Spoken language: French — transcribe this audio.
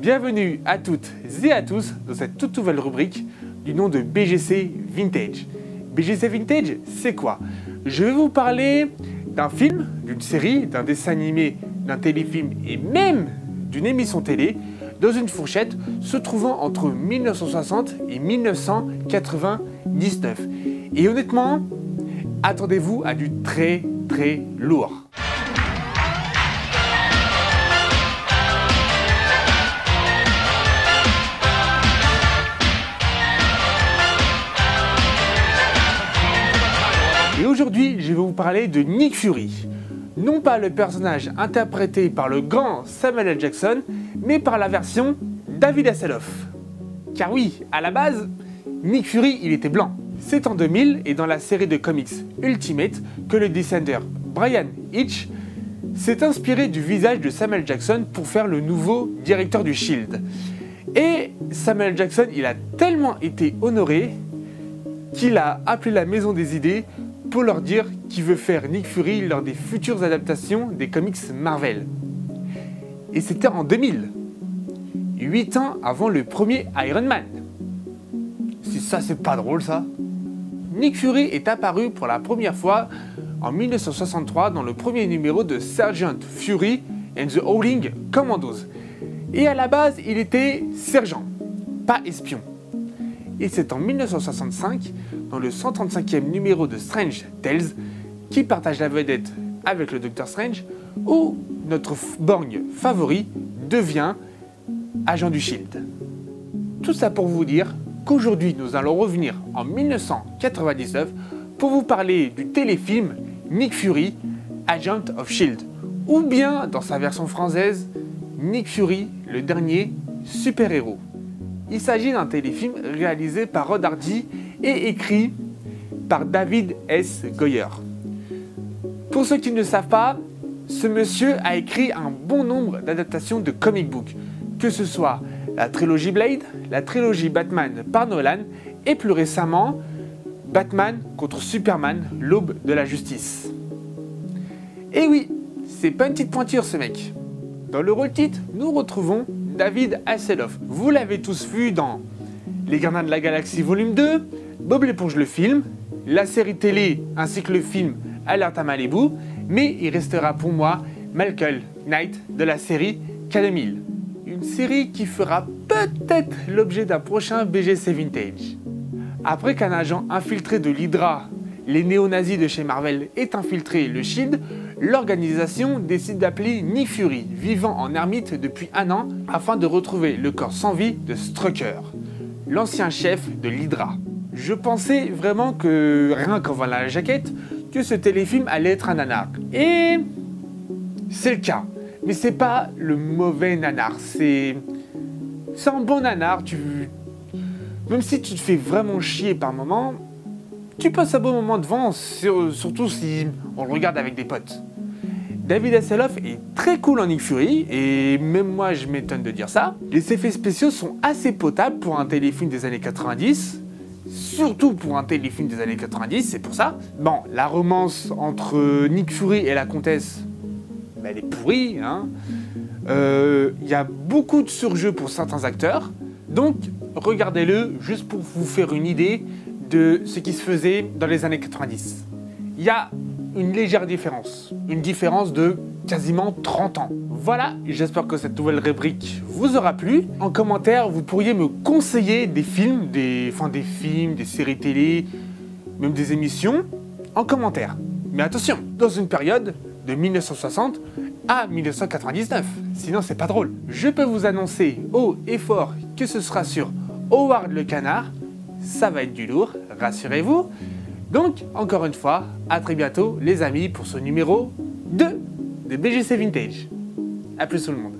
Bienvenue à toutes et à tous dans cette toute nouvelle rubrique du nom de BGC Vintage. BGC Vintage, c'est quoi? Je vais vous parler d'un film, d'une série, d'un dessin animé, d'un téléfilm et même d'une émission télé dans une fourchette se trouvant entre 1960 et 1999. Et honnêtement, attendez-vous à du très lourd. Et aujourd'hui, je vais vous parler de Nick Fury. Non pas le personnage interprété par le grand Samuel L. Jackson, mais par la version David Hasselhoff. Car oui, à la base, Nick Fury, il était blanc. C'est en 2000 et dans la série de comics Ultimate que le dessinateur Bryan Hitch s'est inspiré du visage de Samuel Jackson pour faire le nouveau directeur du Shield. Et Samuel Jackson, il a tellement été honoré qu'il a appelé la Maison des Idées pour leur dire qu'il veut faire Nick Fury lors des futures adaptations des comics Marvel. Et c'était en 2000, 8 ans avant le premier Iron Man. Si ça c'est pas drôle ça. Nick Fury est apparu pour la première fois en 1963 dans le premier numéro de Sergeant Fury and the Howling Commandos. Et à la base il était sergent, pas espion. Et c'est en 1965, dans le 135e numéro de Strange Tales, qui partage la vedette avec le Docteur Strange, où notre borgne favori devient agent du Shield. Tout ça pour vous dire qu'aujourd'hui nous allons revenir en 1999 pour vous parler du téléfilm Nick Fury, Agent of Shield, ou bien dans sa version française, Nick Fury, le dernier super-héros. Il s'agit d'un téléfilm réalisé par Rod Hardy et écrit par David S. Goyer. Pour ceux qui ne le savent pas, ce monsieur a écrit un bon nombre d'adaptations de comic book, que ce soit la trilogie Blade, la trilogie Batman par Nolan et plus récemment Batman contre Superman, l'aube de la justice. Et oui, c'est pas une petite pointure ce mec. Dans le rôle titre, nous retrouvons David Hasselhoff. Vous l'avez tous vu dans Les Gardiens de la Galaxie volume 2, Bob l'éponge le film, la série télé ainsi que le film Alerte à Malibu, mais il restera pour moi Malcolm Knight de la série K2000. Une série qui fera peut-être l'objet d'un prochain BGC Vintage. Après qu'un agent infiltré de l'Hydra, les néo-nazis de chez Marvel, ait infiltré le Shield, l'organisation décide d'appeler Nick Fury, vivant en ermite depuis un an, afin de retrouver le corps sans vie de Strucker, l'ancien chef de l'Hydra. Je pensais vraiment que, rien qu'en voyant la jaquette, que ce téléfilm allait être un nanar. Et c'est le cas. Mais c'est pas le mauvais nanar, c'est un bon nanar. Même si tu te fais vraiment chier par moment, tu passes un bon moment devant, surtout si on le regarde avec des potes. David Hasselhoff est très cool en Nick Fury, et même moi je m'étonne de dire ça. Les effets spéciaux sont assez potables pour un téléfilm des années 90, surtout pour un téléfilm des années 90, c'est pour ça. Bon, la romance entre Nick Fury et la comtesse, elle est pourrie, hein. Y a beaucoup de surjeu pour certains acteurs, donc regardez-le juste pour vous faire une idée de ce qui se faisait dans les années 90. Il y a une légère différence, une différence de quasiment 30 ans. Voilà, j'espère que cette nouvelle rubrique vous aura plu. En commentaire, vous pourriez me conseiller des films, des séries télé, même des émissions, en commentaire. Mais attention, dans une période de 1960 à 1999, sinon c'est pas drôle. Je peux vous annoncer haut et fort que ce sera sur Howard le Canard. Ça va être du lourd, rassurez-vous. Donc, encore une fois, à très bientôt les amis pour ce numéro 2 de BGC Vintage. A plus tout le monde.